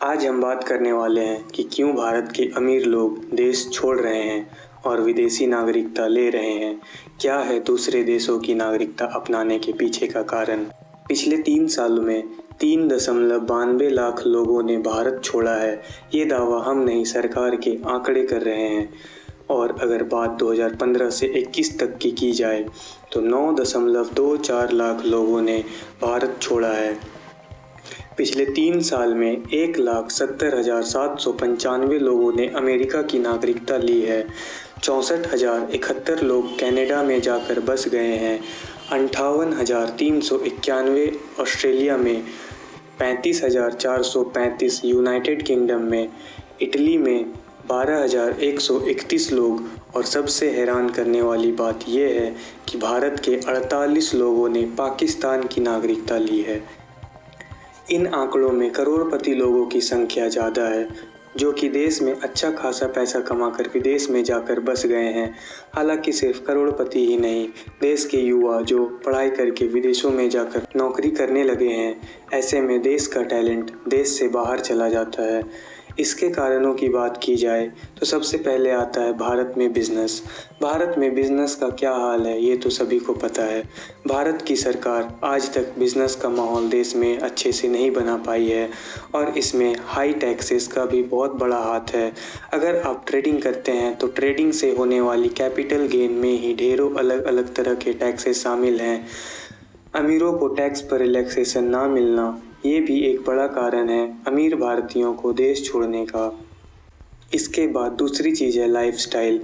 आज हम बात करने वाले हैं कि क्यों भारत के अमीर लोग देश छोड़ रहे हैं और विदेशी नागरिकता ले रहे हैं। क्या है दूसरे देशों की नागरिकता अपनाने के पीछे का कारण। पिछले 3 सालों में 3.92 लाख लोगों ने भारत छोड़ा है। ये दावा हम नहीं, सरकार के आंकड़े कर रहे हैं। और अगर बात 2015 से 21 तक की जाए तो 9.24 लाख लोगों ने भारत छोड़ा है। पिछले 3 साल में 1,70,795 लोगों ने अमेरिका की नागरिकता ली है। 64,071 लोग कनाडा में जाकर बस गए हैं। 58,391 ऑस्ट्रेलिया में, 35,435 यूनाइटेड किंगडम में, इटली में 12,131 लोग। और सबसे हैरान करने वाली बात यह है कि भारत के 48 लोगों ने पाकिस्तान की नागरिकता ली है। इन आंकड़ों में करोड़पति लोगों की संख्या ज़्यादा है, जो कि देश में अच्छा खासा पैसा कमाकर विदेश में जाकर बस गए हैं। हालांकि सिर्फ करोड़पति ही नहीं, देश के युवा जो पढ़ाई करके विदेशों में जाकर नौकरी करने लगे हैं, ऐसे में देश का टैलेंट देश से बाहर चला जाता है। इसके कारणों की बात की जाए तो सबसे पहले आता है भारत में बिजनेस। भारत में बिजनेस का क्या हाल है ये तो सभी को पता है। भारत की सरकार आज तक बिजनेस का माहौल देश में अच्छे से नहीं बना पाई है और इसमें हाई टैक्सेस का भी बहुत बड़ा हाथ है। अगर आप ट्रेडिंग करते हैं तो ट्रेडिंग से होने वाली कैपिटल गेन में ही ढेरों अलग अलग तरह के टैक्सेस शामिल हैं। अमीरों को टैक्स पर रिलैक्सेशन ना मिलना, ये भी एक बड़ा कारण है अमीर भारतीयों को देश छोड़ने का। इसके बाद दूसरी चीज़ है लाइफस्टाइल।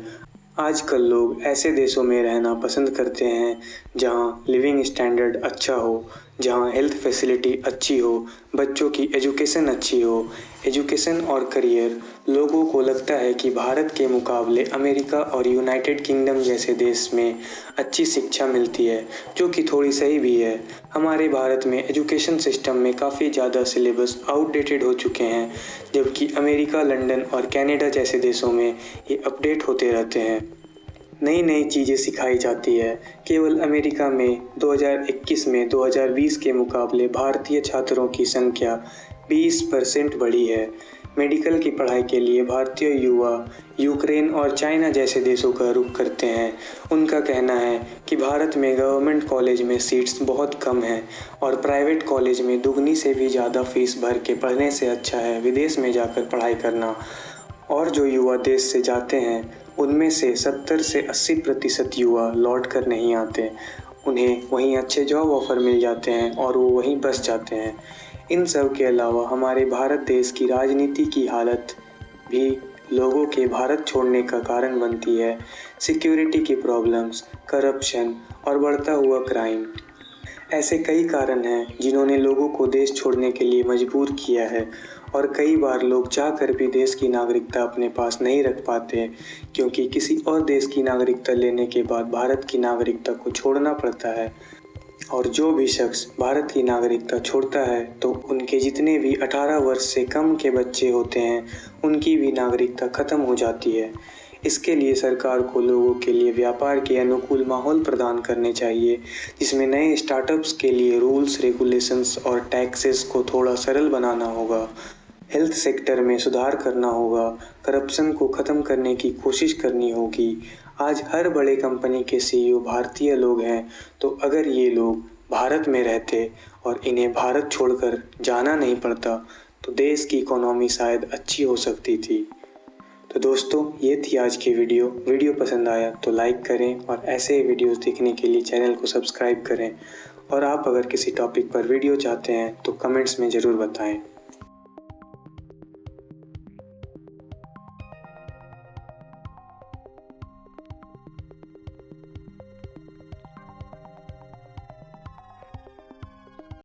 आजकल लोग ऐसे देशों में रहना पसंद करते हैं जहां लिविंग स्टैंडर्ड अच्छा हो, जहां हेल्थ फैसिलिटी अच्छी हो, बच्चों की एजुकेशन अच्छी हो। एजुकेशन और करियर, लोगों को लगता है कि भारत के मुकाबले अमेरिका और यूनाइटेड किंगडम जैसे देश में अच्छी शिक्षा मिलती है, जो कि थोड़ी सही भी है। हमारे भारत में एजुकेशन सिस्टम में काफ़ी ज़्यादा सिलेबस आउटडेटेड हो चुके हैं, जबकि अमेरिका, लंदन और कनाडा जैसे देशों में ये अपडेट होते रहते हैं। नई नई चीज़ें सिखाई जाती है। केवल अमेरिका में 2021 में 2020 के मुकाबले भारतीय छात्रों की संख्या 20% बढ़ी है। मेडिकल की पढ़ाई के लिए भारतीय युवा यूक्रेन और चाइना जैसे देशों का रुख करते हैं। उनका कहना है कि भारत में गवर्नमेंट कॉलेज में सीट्स बहुत कम हैं और प्राइवेट कॉलेज में दुगनी से भी ज़्यादा फीस भर के पढ़ने से अच्छा है विदेश में जाकर पढ़ाई करना। और जो युवा देश से जाते हैं उनमें से 70 से 80% युवा लौट कर नहीं आते। उन्हें वहीं अच्छे जॉब ऑफ़र मिल जाते हैं और वो वहीं बस जाते हैं। इन सब के अलावा हमारे भारत देश की राजनीति की हालत भी लोगों के भारत छोड़ने का कारण बनती है। सिक्योरिटी की प्रॉब्लम्स, करप्शन और बढ़ता हुआ क्राइम, ऐसे कई कारण हैं जिन्होंने लोगों को देश छोड़ने के लिए मजबूर किया है। और कई बार लोग चाहकर भी देश की नागरिकता अपने पास नहीं रख पाते, क्योंकि किसी और देश की नागरिकता लेने के बाद भारत की नागरिकता को छोड़ना पड़ता है। और जो भी शख्स भारत की नागरिकता छोड़ता है तो उनके जितने भी 18 वर्ष से कम के बच्चे होते हैं, उनकी भी नागरिकता ख़त्म हो जाती है। इसके लिए सरकार को लोगों के लिए व्यापार के अनुकूल माहौल प्रदान करने चाहिए, जिसमें नए स्टार्टअप्स के लिए रूल्स, रेगुलेशंस और टैक्सेस को थोड़ा सरल बनाना होगा। हेल्थ सेक्टर में सुधार करना होगा। करप्शन को ख़त्म करने की कोशिश करनी होगी। आज हर बड़े कंपनी के CEO भारतीय लोग हैं, तो अगर ये लोग भारत में रहते और इन्हें भारत छोड़कर जाना नहीं पड़ता तो देश की इकोनॉमी शायद अच्छी हो सकती थी। तो दोस्तों, ये थी आज की वीडियो पसंद आया तो लाइक करें और ऐसे वीडियोस देखने के लिए चैनल को सब्सक्राइब करें। और आप अगर किसी टॉपिक पर वीडियो चाहते हैं तो कमेंट्स में ज़रूर बताएं।